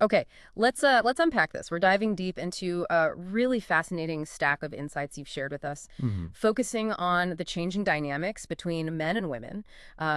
Okay, let's unpack this. We're diving deep into a really fascinating stack of insights you've shared with us, Hmm. focusing on the changing dynamics between men and women,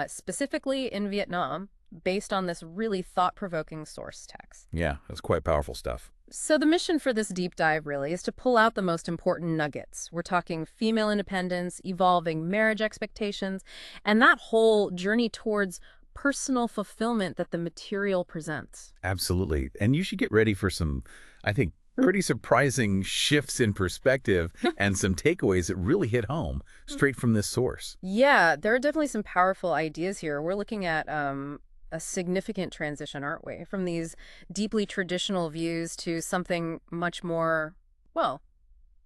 specifically in Vietnam, based on this really thought-provoking source text. Yeah, that's quite powerful stuff. So the mission for this deep dive really is to pull out the most important nuggets. We're talking female independence, evolving marriage expectations, and that whole journey towards personal fulfillment that the material presents. Absolutely. And you should get ready for some, I think, pretty surprising shifts in perspective and some takeaways that really hit home straight from this source. Yeah, there are definitely some powerful ideas here. We're looking at a significant transition, aren't we? From these deeply traditional views to something much more, well,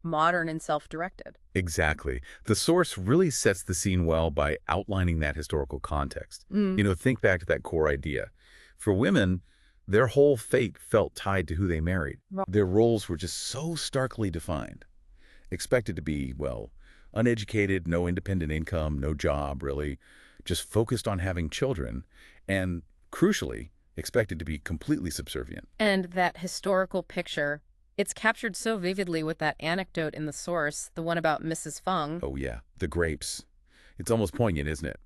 modern and self-directed. Exactly. The source really sets the scene well by outlining that historical context. Mm. Think back to that core idea. For women, their whole fate felt tied to who they married. Ro- Their roles were just so starkly defined. Expected to be, well, uneducated, no independent income, no job, really, just focused on having children, and crucially, expected to be completely subservient. And that historical picture, it's captured so vividly with that anecdote in the source, the one about Mrs. Fung. Oh, yeah, the grapes. It's almost poignant, isn't it?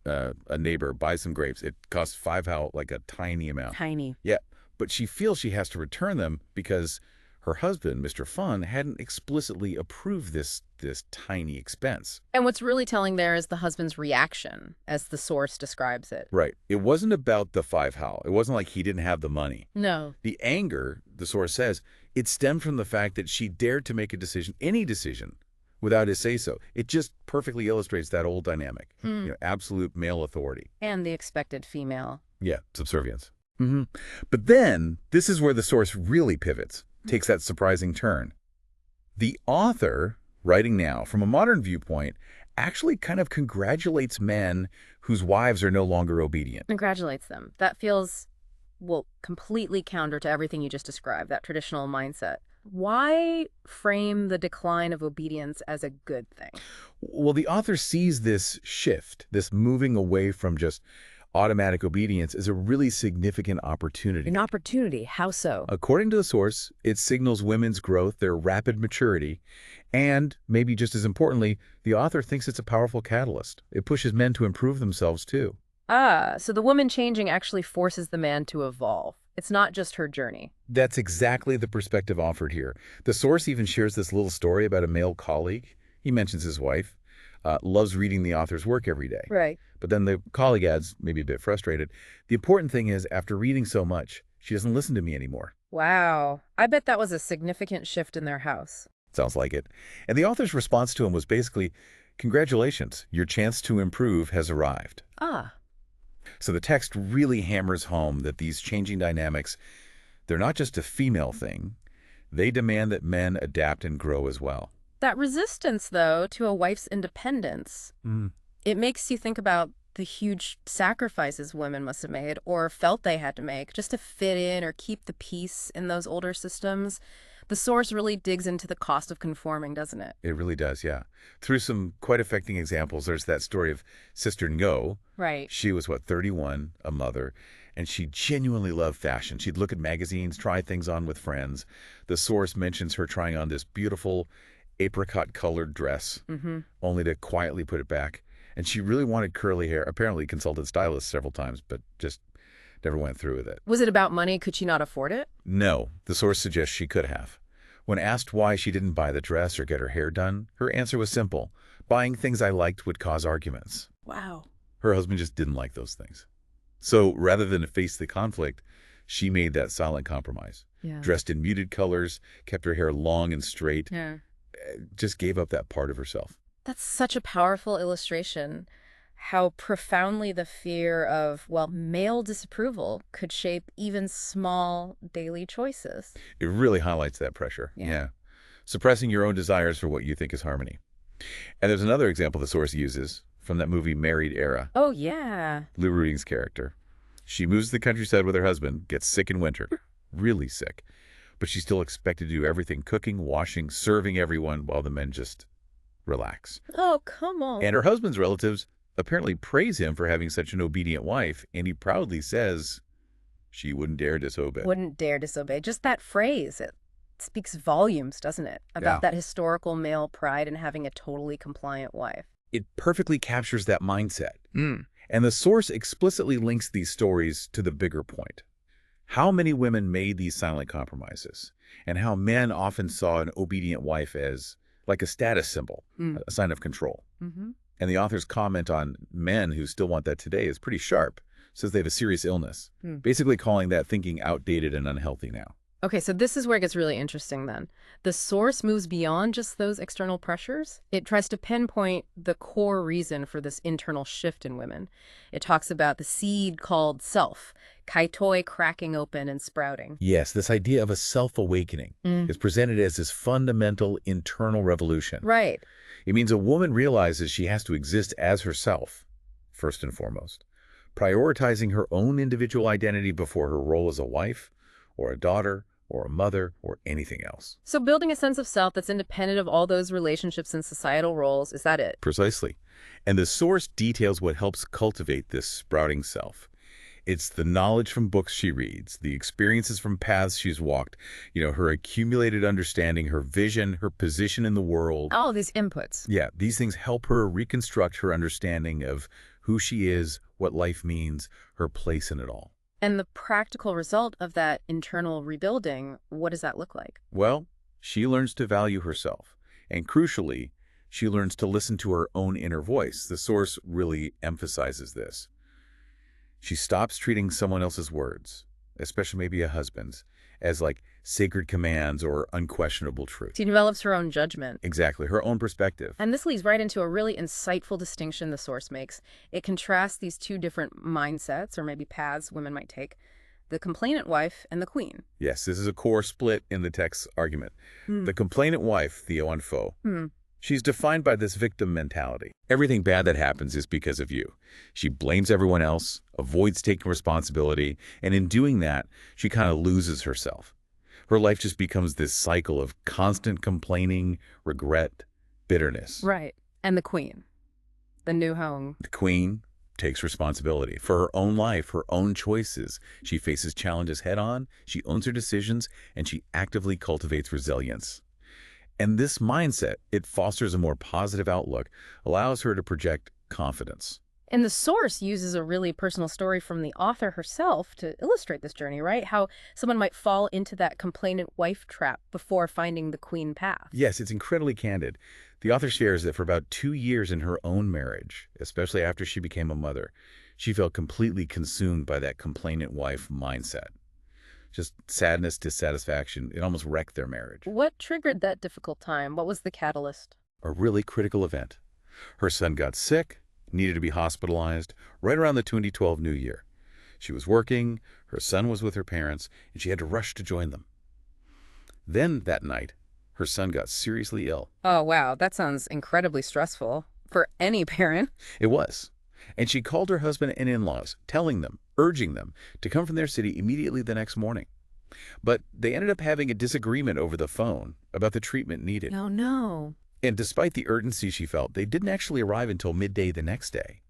A neighbor, buys some grapes. It costs 5 hao, like a tiny amount. Tiny. Yeah, but she feels she has to return them because her husband, Mr. Fun, hadn't explicitly approved this tiny expense. And what's really telling there is the husband's reaction, as the source describes it. Right. It wasn't about the 5 hao. It wasn't like he didn't have the money. No. The anger, the source says, it stemmed from the fact that she dared to make a decision, any decision, without his say-so. It just perfectly illustrates that old dynamic, absolute male authority. And the expected female. Yeah, subservience. But then, this is where the source really pivots, takes that surprising turn. The author, writing now from a modern viewpoint, actually kind of congratulates men whose wives are no longer obedient. Congratulates them. That feels, well, completely counter to everything you just described, that traditional mindset. Why frame the decline of obedience as a good thing? Well, the author sees this shift, this moving away from just automatic obedience, as a really significant opportunity. An opportunity. How so? According to the source, it signals women's growth, their rapid maturity, and, maybe just as importantly, the author thinks it's a powerful catalyst. It pushes men to improve themselves, too. Ah, so the woman changing actually forces the man to evolve. It's not just her journey. That's exactly the perspective offered here. The source even shares this little story about a male colleague. He mentions his wife, loves reading the author's work every day. Right. But then the colleague adds, maybe a bit frustrated, the important thing is, after reading so much, she doesn't listen to me anymore. Wow. I bet that was a significant shift in their house. Sounds like it. And the author's response to him was basically, congratulations, your chance to improve has arrived. Ah. So the text really hammers home that these changing dynamics, they're not just a female thing. They demand that men adapt and grow as well. That resistance, though, to a wife's independence, it makes you think about the huge sacrifices women must have made or felt they had to make just to fit in or keep the peace in those older systems. The source really digs into the cost of conforming, doesn't it? It really does, yeah. Through some quite affecting examples, there's that story of Sister Ngo. Right. She was, 31, a mother, and she genuinely loved fashion. She'd look at magazines, try things on with friends. The source mentions her trying on this beautiful apricot-colored dress, only to quietly put it back. And she really wanted curly hair, apparently consulted stylists several times, but just never went through with it. Was it about money? Could she not afford it? No, the source suggests she could have. When asked why she didn't buy the dress or get her hair done, her answer was simple. Buying things I liked would cause arguments. Wow. Her husband just didn't like those things. So rather than face the conflict, she made that silent compromise. Yeah. Dressed in muted colors, kept her hair long and straight, Yeah. just gave up that part of herself. That's such a powerful illustration. How profoundly the fear of, well, male disapproval could shape even small daily choices. It really highlights that pressure. Yeah. Suppressing your own desires for what you think is harmony. And there's another example the source uses from that movie Married Era. Oh, yeah. Lou Ruding's character. She moves to the countryside with her husband, gets sick in winter, really sick. But she's still expected to do everything, cooking, washing, serving everyone, while the men just relax. Oh, come on. And her husband's relatives apparently praise him for having such an obedient wife, and he proudly says, She wouldn't dare disobey. Wouldn't dare disobey. Just that phrase, it speaks volumes, doesn't it? Yeah. About that historical male pride in having a totally compliant wife. It perfectly captures that mindset. Mm. And the source explicitly links these stories to the bigger point. How many women made these silent compromises, and how men often saw an obedient wife as like a status symbol, a sign of control. Mm-hmm. And the author's comment on men who still want that today is pretty sharp. Says they have a serious illness, basically calling that thinking outdated and unhealthy now. Okay, so this is where it gets really interesting then. The source moves beyond just those external pressures. It tries to pinpoint the core reason for this internal shift in women. It talks about the seed called self, kaitoi cracking open and sprouting. Yes, this idea of a self-awakening is presented as this fundamental internal revolution. Right. It means a woman realizes she has to exist as herself, first and foremost, prioritizing her own individual identity before her role as a wife or a daughter or a mother or anything else. So building a sense of self that's independent of all those relationships and societal roles, is that it? Precisely. And the source details what helps cultivate this sprouting self. It's the knowledge from books she reads, the experiences from paths she's walked, her accumulated understanding, her vision, her position in the world. All these inputs. Yeah, these things help her reconstruct her understanding of who she is, what life means, her place in it all. And the practical result of that internal rebuilding, what does that look like? Well, she learns to value herself. And crucially, she learns to listen to her own inner voice. The source really emphasizes this. She stops treating someone else's words, especially maybe a husband's, as like sacred commands or unquestionable truth. She develops her own judgment. Exactly, her own perspective. And this leads right into a really insightful distinction the source makes. It contrasts these two different mindsets, or maybe paths women might take, the complainant wife and the queen. Yes, this is a core split in the text's argument. The complainant wife, the Oan Fo, she's defined by this victim mentality. Everything bad that happens is because of you. She blames everyone else, avoids taking responsibility, and in doing that, she kind of loses herself. Her life just becomes this cycle of constant complaining, regret, bitterness. Right. And the queen, the new home. The queen takes responsibility for her own life, her own choices. She faces challenges head-on, she owns her decisions, and she actively cultivates resilience. And this mindset, it fosters a more positive outlook, allows her to project confidence. And the source uses a really personal story from the author herself to illustrate this journey, right? How someone might fall into that complainant wife trap before finding the queen path. Yes, it's incredibly candid. The author shares that for about 2 years in her own marriage, especially after she became a mother, she felt completely consumed by that complainant wife mindset. Just sadness, dissatisfaction, it almost wrecked their marriage. What triggered that difficult time? What was the catalyst? A really critical event. Her son got sick, needed to be hospitalized, right around the 2012 New Year. She was working, her son was with her parents, and she had to rush to join them. Then, that night, her son got seriously ill. Oh, wow. That sounds incredibly stressful for any parent. It was. And she called her husband and in-laws, telling them, urging them to come from their city immediately the next morning. But they ended up having a disagreement over the phone about the treatment needed. Oh, no. And despite the urgency she felt, they didn't actually arrive until midday the next day,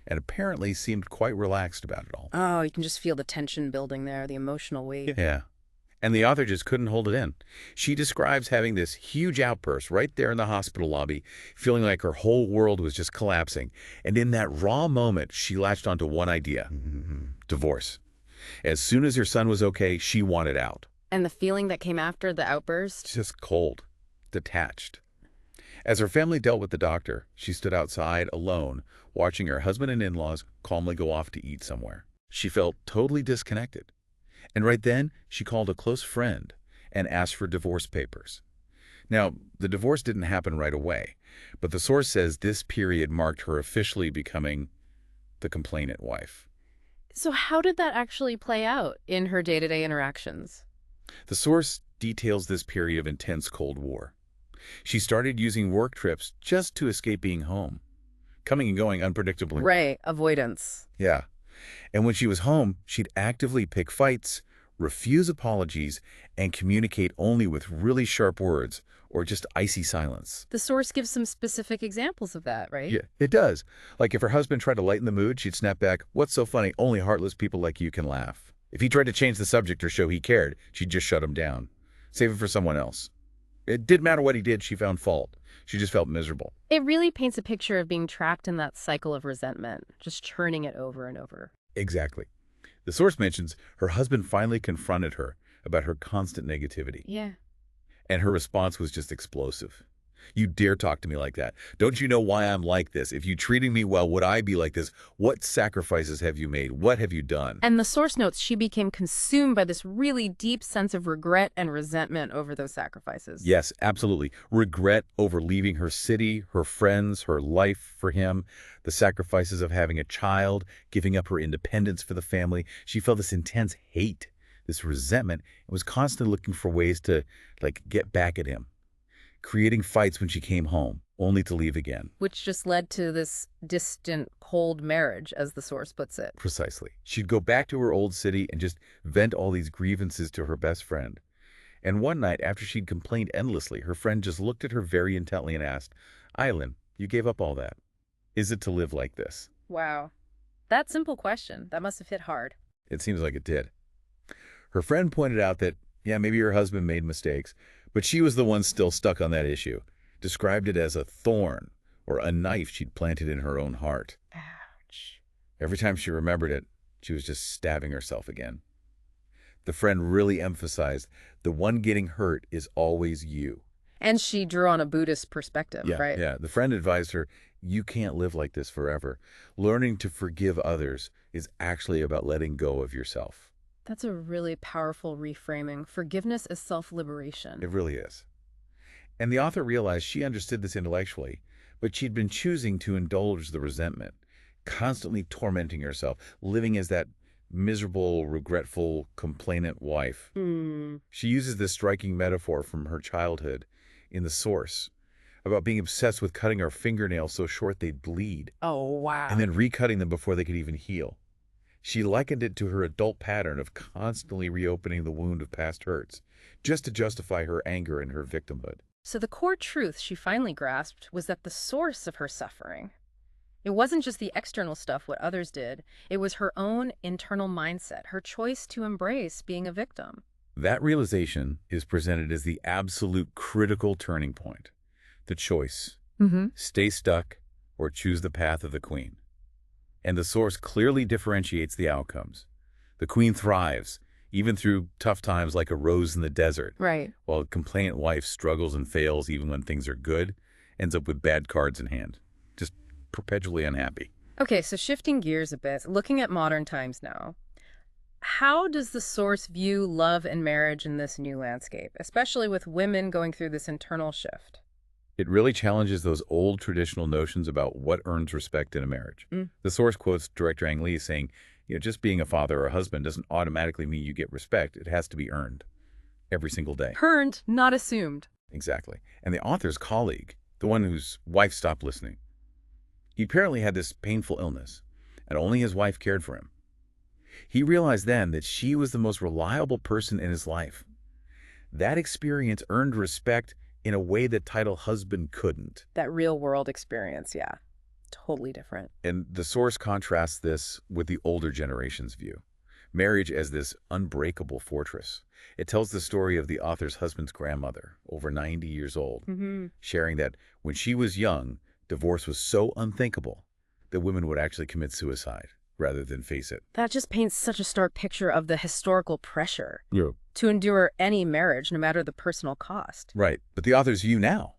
and apparently seemed quite relaxed about it all. Oh, you can just feel the tension building there, the emotional weight. Yeah. And the author just couldn't hold it in. She describes having this huge outburst right there in the hospital lobby, feeling like her whole world was just collapsing. And in that raw moment, she latched onto one idea: divorce. As soon as her son was okay, she wanted out. And the feeling that came after the outburst? Just cold, detached. As her family dealt with the doctor, she stood outside alone, watching her husband and in-laws calmly go off to eat somewhere. She felt totally disconnected. And right then, she called a close friend and asked for divorce papers. Now, the divorce didn't happen right away, but the source says this period marked her officially becoming the complainant wife. So how did that actually play out in her day-to-day interactions? The source details this period of intense Cold War. She started using work trips just to escape being home, coming and going unpredictably. Right, avoidance. Yeah. And when she was home, she'd actively pick fights, refuse apologies, and communicate only with really sharp words or just icy silence. The source gives some specific examples of that, right? Yeah, it does. Like if her husband tried to lighten the mood, she'd snap back, "What's so funny? Only heartless people like you can laugh." If he tried to change the subject or show he cared, she'd just shut him down. Save it for someone else. It didn't matter what he did, she found fault. She just felt miserable. It really paints a picture of being trapped in that cycle of resentment, just churning it over and over. Exactly. The source mentions her husband finally confronted her about her constant negativity. Yeah. And her response was just explosive. You dare talk to me like that? Don't you know why I'm like this? If you treated me well, would I be like this? What sacrifices have you made? What have you done? And the source notes she became consumed by this really deep sense of regret and resentment over those sacrifices. Yes, absolutely. Regret over leaving her city, her friends, her life for him, the sacrifices of having a child, giving up her independence for the family. She felt this intense hate, this resentment, and was constantly looking for ways to, get back at him, creating fights when she came home, only to leave again. Which just led to this distant, cold marriage, as the source puts it. Precisely. She'd go back to her old city and just vent all these grievances to her best friend. And one night, after she'd complained endlessly, her friend just looked at her very intently and asked, "Eileen, you gave up all that. Is it to live like this?" Wow. That simple question, that must have hit hard. It seems like it did. Her friend pointed out that, yeah, maybe her husband made mistakes, but she was the one still stuck on that issue, described it as a thorn or a knife she'd planted in her own heart. Ouch. Every time she remembered it, she was just stabbing herself again. The friend really emphasized the one getting hurt is always you. And she drew on a Buddhist perspective, right? Yeah. The friend advised her, you can't live like this forever. Learning to forgive others is actually about letting go of yourself. That's a really powerful reframing. Forgiveness is self-liberation. It really is. And the author realized she understood this intellectually, but she'd been choosing to indulge the resentment, constantly tormenting herself, living as that miserable, regretful, complainant wife. She uses this striking metaphor from her childhood in the source about being obsessed with cutting her fingernails so short they'd bleed. Oh, wow. And then recutting them before they could even heal. She likened it to her adult pattern of constantly reopening the wound of past hurts, just to justify her anger and her victimhood. So the core truth she finally grasped was that the source of her suffering, it wasn't just the external stuff, what others did. It was her own internal mindset, her choice to embrace being a victim. That realization is presented as the absolute critical turning point. The choice. Stay stuck or choose the path of the queen. And the source clearly differentiates the outcomes. The queen thrives, even through tough times like a rose in the desert. Right. While a complainant wife struggles and fails even when things are good, ends up with bad cards in hand. Just perpetually unhappy. Okay, so shifting gears a bit, looking at modern times now, how does the source view love and marriage in this new landscape, especially with women going through this internal shift? It really challenges those old traditional notions about what earns respect in a marriage. The source quotes director Ang Lee saying, just being a father or a husband doesn't automatically mean you get respect. It has to be earned every single day. Earned, not assumed. Exactly. And the author's colleague, the one whose wife stopped listening, he apparently had this painful illness, and only his wife cared for him. He realized then that she was the most reliable person in his life. That experience earned respect in a way that title husband couldn't. That real-world experience, yeah. Totally different. And the source contrasts this with the older generation's view. Marriage as this unbreakable fortress. It tells the story of the author's husband's grandmother, over 90 years old, sharing that when she was young, divorce was so unthinkable that women would actually commit suicide rather than face it. That just paints such a stark picture of the historical pressure Yeah. to endure any marriage, no matter the personal cost. Right. But the author's view now,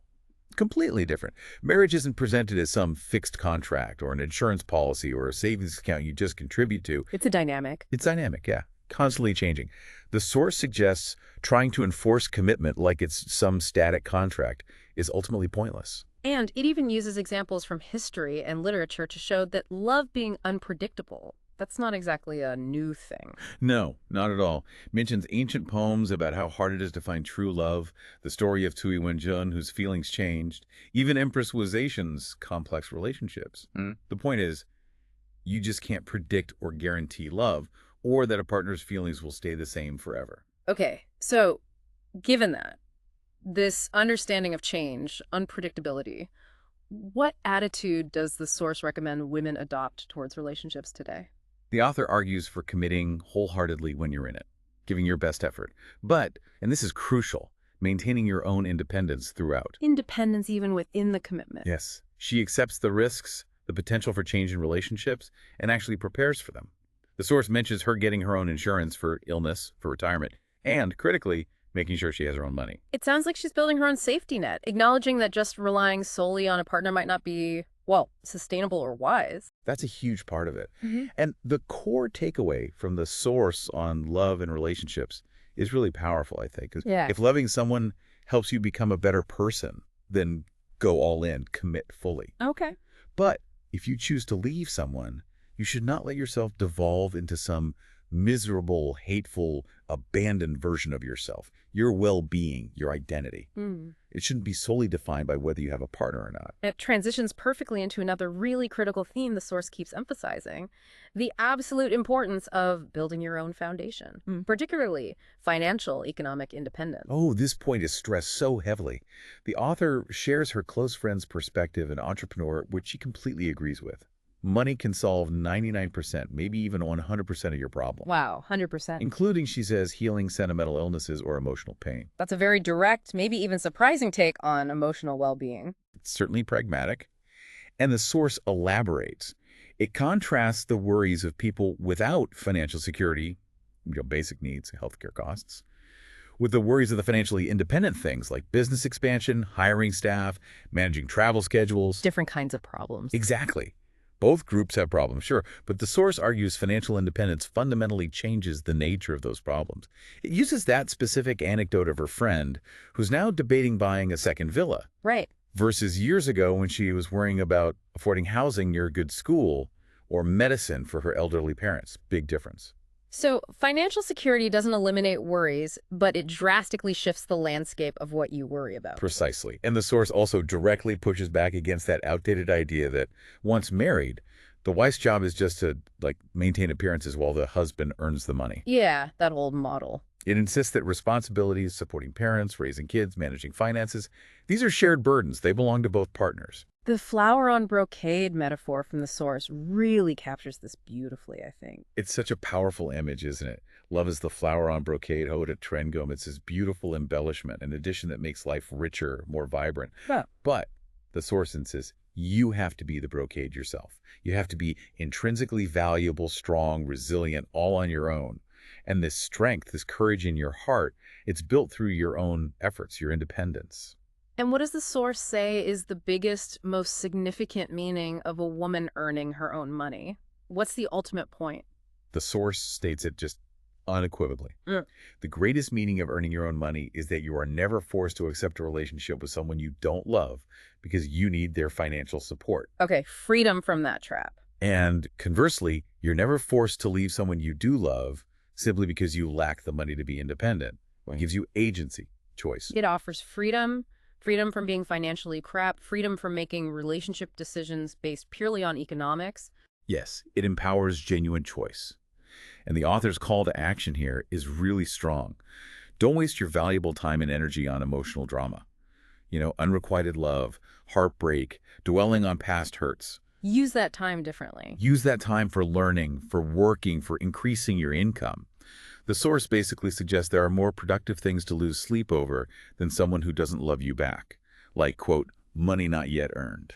completely different. Marriage isn't presented as some fixed contract or an insurance policy or a savings account you just contribute to. It's a dynamic. It's dynamic, yeah. Constantly changing. The source suggests trying to enforce commitment like it's some static contract is ultimately pointless. And it even uses examples from history and literature to show that love being unpredictable, that's not exactly a new thing. No, not at all. Mentions ancient poems about how hard it is to find true love, the story of Tui Wenjun, whose feelings changed, even Empress Wazation's complex relationships. The point is, you just can't predict or guarantee love, or that a partner's feelings will stay the same forever. Okay, so given that, this understanding of change, unpredictability, what attitude does the source recommend women adopt towards relationships today? The author argues for committing wholeheartedly when you're in it, giving your best effort. But, and this is crucial, maintaining your own independence throughout. Independence even within the commitment. Yes. She accepts the risks, the potential for change in relationships, and actually prepares for them. The source mentions her getting her own insurance for illness, for retirement, and, critically, making sure she has her own money. It sounds like she's building her own safety net, acknowledging that just relying solely on a partner might not be, well, sustainable or wise. That's a huge part of it. Mm-hmm. And the core takeaway from the source on love and relationships is really powerful, I think. 'Cause Yeah. if loving someone helps you become a better person, then go all in, commit fully. Okay. But if you choose to leave someone, you should not let yourself devolve into some miserable, hateful, abandoned version of yourself. Your well-being, your identity. It shouldn't be solely defined by whether you have a partner or not. It transitions perfectly into another really critical theme the source keeps emphasizing: the absolute importance of building your own foundation, particularly financial, economic independence. Oh, this point is stressed so heavily. The author shares her close friend's perspective, an entrepreneur, which she completely agrees with. Money can solve 99%, maybe even 100% of your problem. Wow, 100%. Including, she says, healing sentimental illnesses or emotional pain. That's a very direct, maybe even surprising take on emotional well-being. It's certainly pragmatic. And the source elaborates. It contrasts the worries of people without financial security, basic needs, healthcare costs, with the worries of the financially independent things like business expansion, hiring staff, managing travel schedules. Different kinds of problems. Exactly. Both groups have problems, sure, but the source argues financial independence fundamentally changes the nature of those problems. It uses that specific anecdote of her friend, who's now debating buying a second villa. Right. Versus years ago when she was worrying about affording housing near a good school or medicine for her elderly parents. Big difference. So financial security doesn't eliminate worries, but it drastically shifts the landscape of what you worry about. Precisely. And the source also directly pushes back against that outdated idea that once married, the wife's job is just to, maintain appearances while the husband earns the money. Yeah, that old model. It insists that responsibilities, supporting parents, raising kids, managing finances, these are shared burdens. They belong to both partners. The flower on brocade metaphor from the source really captures this beautifully, I think. It's such a powerful image, isn't it? Love is the flower on brocade, ode at Trengom. It's this beautiful embellishment, an addition that makes life richer, more vibrant. Yeah. But the source insists you have to be the brocade yourself. You have to be intrinsically valuable, strong, resilient, all on your own. And this strength, this courage in your heart, it's built through your own efforts, your independence. And what does the source say is the biggest, most significant meaning of a woman earning her own money? What's the ultimate point? The source states it just unequivocally. Mm. The greatest meaning of earning your own money is that you are never forced to accept a relationship with someone you don't love because you need their financial support. Okay, freedom from that trap. And conversely, you're never forced to leave someone you do love simply because you lack the money to be independent. It gives you agency, choice. It offers freedom from being financially crap, freedom from making relationship decisions based purely on economics. Yes, it empowers genuine choice. And the author's call to action here is really strong. Don't waste your valuable time and energy on emotional drama. Unrequited love, heartbreak, dwelling on past hurts. Use that time differently. Use that time for learning, for working, for increasing your income. The source basically suggests there are more productive things to lose sleep over than someone who doesn't love you back. Like, quote, money not yet earned.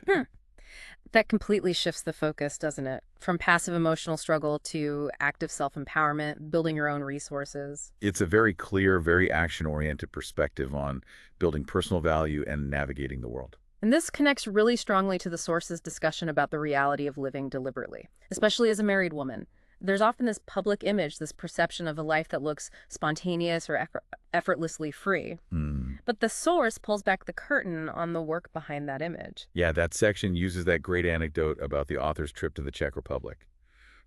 That completely shifts the focus, doesn't it? From passive emotional struggle to active self-empowerment, building your own resources. It's a very clear, very action-oriented perspective on building personal value and navigating the world. And this connects really strongly to the source's discussion about the reality of living deliberately, especially as a married woman. There's often this public image, this perception of a life that looks spontaneous or effortlessly free. But the source pulls back the curtain on the work behind that image. Yeah, that section uses that great anecdote about the author's trip to the Czech Republic.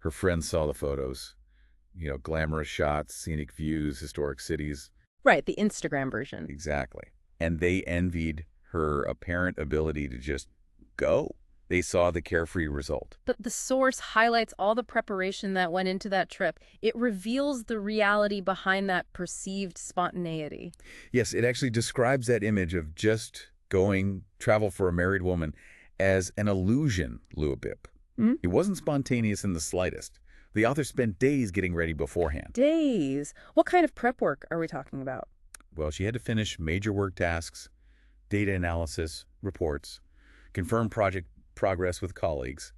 Her friends saw the photos, glamorous shots, scenic views, historic cities. Right, the Instagram version. Exactly. And they envied her apparent ability to just go. They saw the carefree result. But the source highlights all the preparation that went into that trip. It reveals the reality behind that perceived spontaneity. Yes, it actually describes that image of just going travel for a married woman as an illusion, Luabip. It wasn't spontaneous in the slightest. The author spent days getting ready beforehand. Days. What kind of prep work are we talking about? Well, she had to finish major work tasks, data analysis, reports, confirm project progress with colleagues,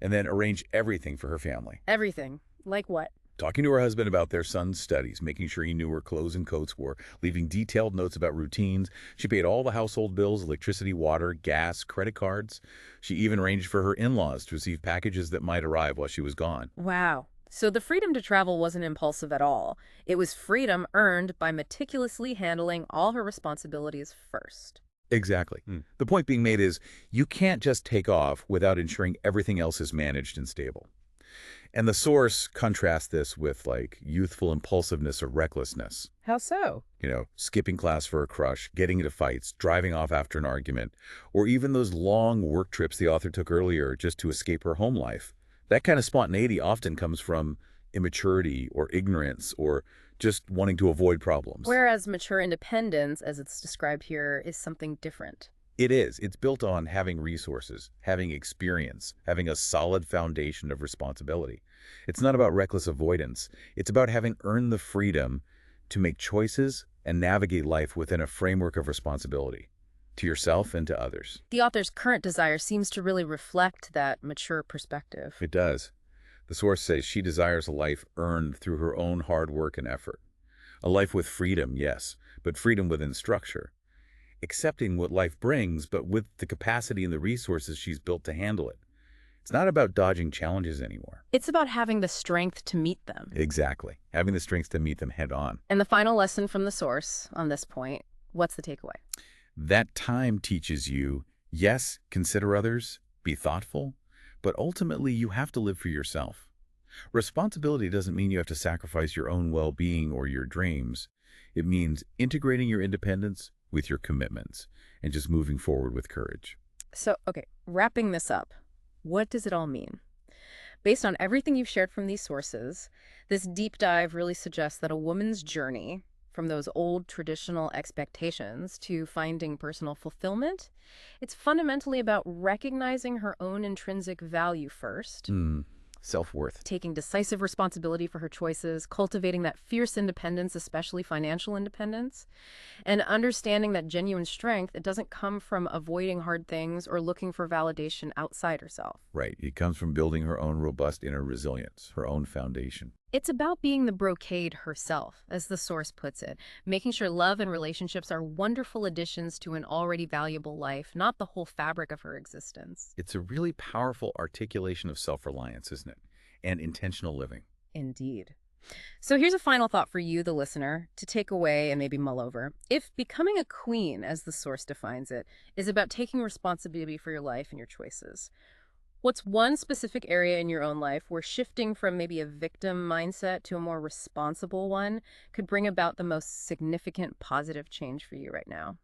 and then arrange everything for her family. Everything. Like what? Talking to her husband about their son's studies, making sure he knew where clothes and coats were, leaving detailed notes about routines. She paid all the household bills, electricity, water, gas, credit cards. She even arranged for her in-laws to receive packages that might arrive while she was gone. Wow. So the freedom to travel wasn't impulsive at all. It was freedom earned by meticulously handling all her responsibilities first. Exactly. The point being made is you can't just take off without ensuring everything else is managed and stable. And the source contrasts this with like youthful impulsiveness or recklessness. How so? Skipping class for a crush, getting into fights, driving off after an argument, or even those long work trips the author took earlier just to escape her home life. That kind of spontaneity often comes from immaturity or ignorance or just wanting to avoid problems. Whereas mature independence, as it's described here, is something different. It is. It's built on having resources, having experience, having a solid foundation of responsibility. It's not about reckless avoidance. It's about having earned the freedom to make choices and navigate life within a framework of responsibility to yourself and to others. The author's current desire seems to really reflect that mature perspective. It does. The source says she desires a life earned through her own hard work and effort. A life with freedom, yes, but freedom within structure. Accepting what life brings, but with the capacity and the resources she's built to handle it. It's not about dodging challenges anymore. It's about having the strength to meet them. Exactly. Having the strength to meet them head on. And the final lesson from the source on this point, what's the takeaway? That time teaches you, yes, consider others, be thoughtful, but ultimately you have to live for yourself. Responsibility doesn't mean you have to sacrifice your own well-being or your dreams. It means integrating your independence with your commitments and just moving forward with courage. So, okay, wrapping this up, what does it all mean? Based on everything you've shared from these sources, this deep dive really suggests that a woman's journey from those old traditional expectations to finding personal fulfillment, it's fundamentally about recognizing her own intrinsic value first. Self-worth. Taking decisive responsibility for her choices, cultivating that fierce independence, especially financial independence, and understanding that genuine strength, it doesn't come from avoiding hard things or looking for validation outside herself. Right. It comes from building her own robust inner resilience, her own foundation. It's about being the brocade herself, as the source puts it, making sure love and relationships are wonderful additions to an already valuable life, not the whole fabric of her existence. It's a really powerful articulation of self-reliance, isn't it? And intentional living. Indeed. So here's a final thought for you, the listener, to take away and maybe mull over. If becoming a queen, as the source defines it, is about taking responsibility for your life and your choices, what's one specific area in your own life where shifting from maybe a victim mindset to a more responsible one could bring about the most significant positive change for you right now?